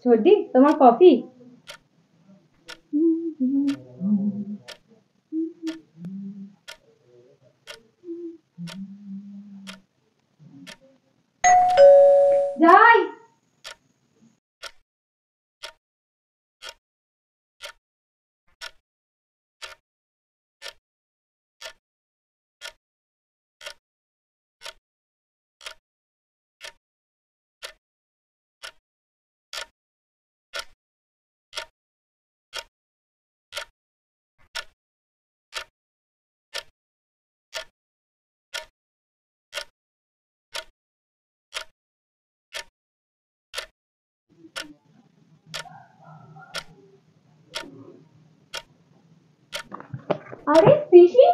छोटी তোমার কফি। যাই। আরে পিসি,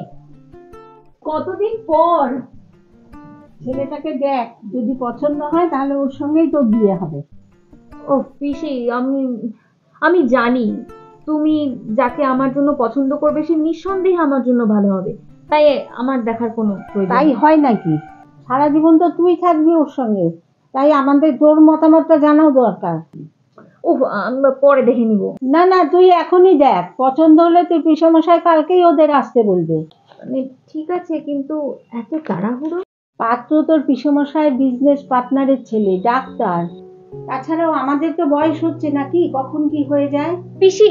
কতদিন পর। ছেলেটাকে দেখ, যদি পছন্দ হয় তাহলে ওর সঙ্গেই তোর বিয়ে হবে। ও পিসি, আমি আমি জানি তুমি যাকে আমার জন্য পছন্দ করবে সে নিঃসন্দেহে আমার জন্য ভালো হবে, তাই আমার দেখার কোনো প্রয়োজন তাই নেই। হয় নাকি? সারা জীবন তো তুই থাকবি ওর সঙ্গে, তাই আমাদের তোর মতামতটা জানাও দরকার। ওহ, আমি পরে দেখে নিব। না না, তুই এখনই দেখ, পছন্দ হলে তুই পিসমশাই কালকেই ওদের আসতে বলবে। মানে ঠিক আছে, কিন্তু এত তাড়াহুড়ো। পাত্র তোর পিসমশাই বিজনেস পার্টনারের ছেলে, ডাক্তার। তাছাড়াও আমাদের তো বয়স হচ্ছে নাকি, কখন কি হয়ে যায়। পিসি,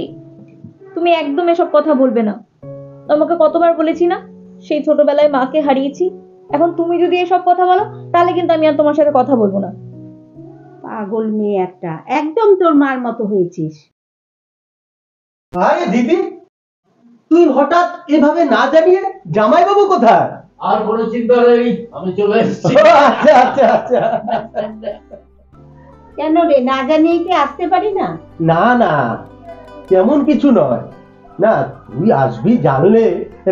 তুমি একদম এসব কথা বলবে না। তোমাকে কতবার বলেছি না, সেই ছোটবেলায় মাকে হারিয়েছি। এখন তুমি যদি এসব কথা বলো তাহলে কিন্তু আমি আর তোমার সাথে কথা বলবো না। পাগল মেয়ে একটা, একদম তোর মার মতো হয়েছিস। আরে দিদি, তুই হঠাৎ এভাবে না জানিয়ে জামাইবাবু কোথায়? আর কোনো চিন্তা নেই, আমি চলে এসেছি। আচ্ছা আচ্ছা আচ্ছা। কেন রে, না জানিয়ে কি আসতে পারি না? না না, তেমন কিছু নয়। না, তুই আসবি জানলে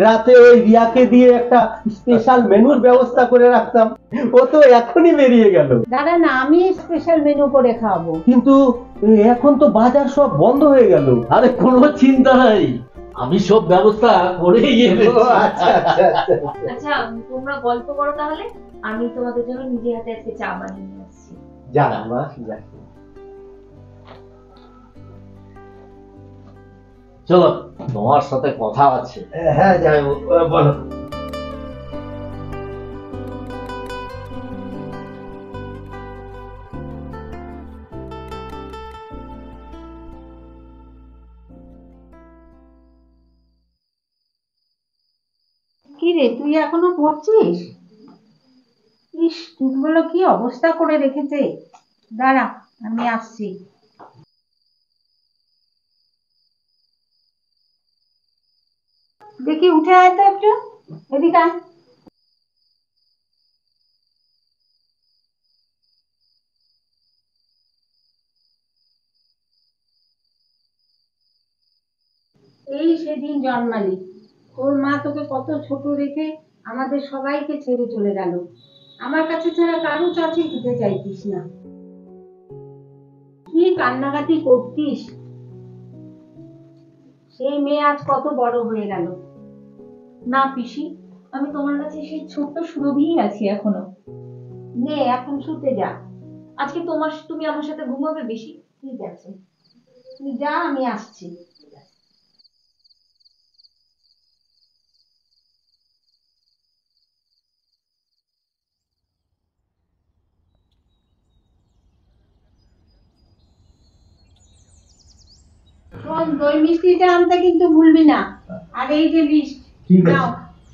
রাতে ওই রিয়াকে দিয়ে একটা স্পেশাল মেনুর ব্যবস্থা করে রাখতাম। ও তো এখনই বেরিয়ে গেল। দাদা না, আমি স্পেশাল মেনু করে খাওয়াবো। কিন্তু এখন তো বাজার সব বন্ধ হয়ে গেল। আরে কোনো চিন্তা নাই, আমি সব ব্যবস্থা করে গিয়ে আচ্ছা আচ্ছা আচ্ছা। আচ্ছা, তোমরা গল্প করো তাহলে, আমি তোমাদের জন্য নিজে হাতে আজকে চা বানিয়ে নিয়ে আসছি। যা মা যা। চলো, তোমার সাথে কথা আছে। হ্যাঁ যাই, বলো। কি রে, তুই এখনো পড়ছিস? ইস, দুধগুলো কি অবস্থা করে রেখেছে। দাঁড়া, আমি আসছি। দেখি উঠে আয় তো একটু, এদিকে আয়। এই সেদিন জন্মালি, তোর মা তোকে কত ছোট রেখে আমাদের সবাইকে ছেড়ে চলে গেল। আমার কাছে ছাড়া কারো কাছে দিতে চাইতিস না। কি কান্নাকাটি করতিস। সেই মেয়ে আজ কত বড় হয়ে গেল। না পিসি, আমি তোমার কাছে সেই ছোট্ট সুরভিই আছি এখনো। নে এখন শুতে যা। আজকে তুমি আমার সাথে ঘুমাবে বেশি। ঠিক আছে, তুই যা, আমি আসছি। শোন, দই মিষ্টিটা আনতে কিন্তু ভুলবি না। আর এই যে লিস্ট, ঠিক আছে। নাও,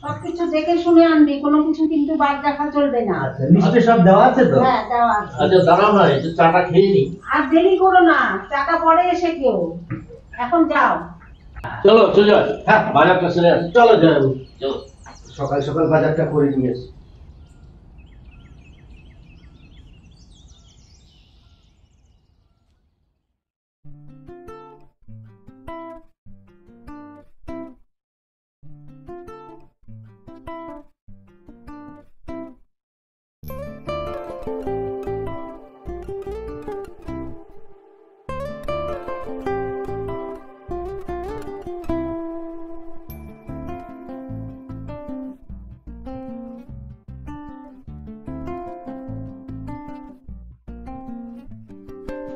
সবকিছু দেখে শুনে আনবি, কোনো কিছু কিন্তু বাদ রাখা চলবে না। আচ্ছা, লিস্টে সব দেওয়া আছে তো? হ্যাঁ, দেওয়া আছে। আচ্ছা দাঁড়াও না, একটু চাটা খেয়ে নি। আর দেরি করো না, টাকা পরে এসে কেউ। এখন যাও। চলো চলে যাই, হ্যাঁ বাজারটা সেরে আসি। চলো যাই, চলো। সকাল সকাল বাজারটা করে নিয়ে আসি।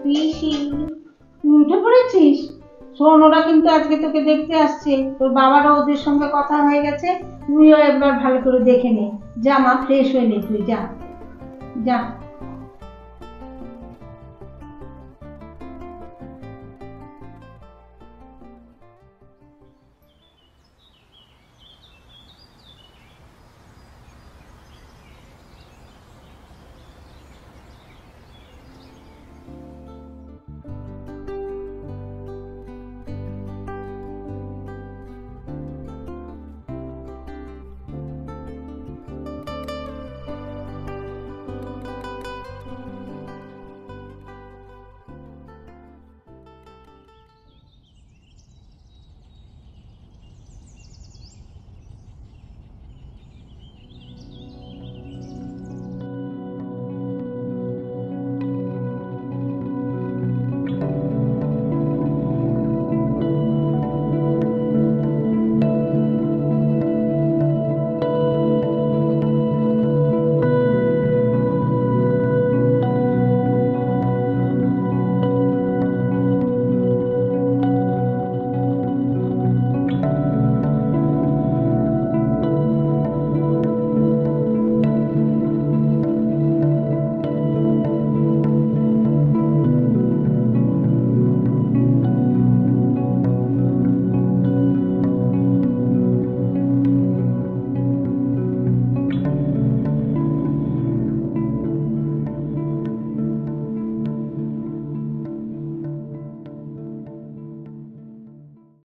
পিসি, তুই উঠে পড়েছিস? শোন, ওরা কিন্তু আজকে তোকে দেখতে আসছে, তোর বাবারা ওদের সঙ্গে কথা হয়ে গেছে, তুইও একবার ভালো করে দেখে নে। যা মা, ফ্রেশ হয়ে নে, তুই যা যা।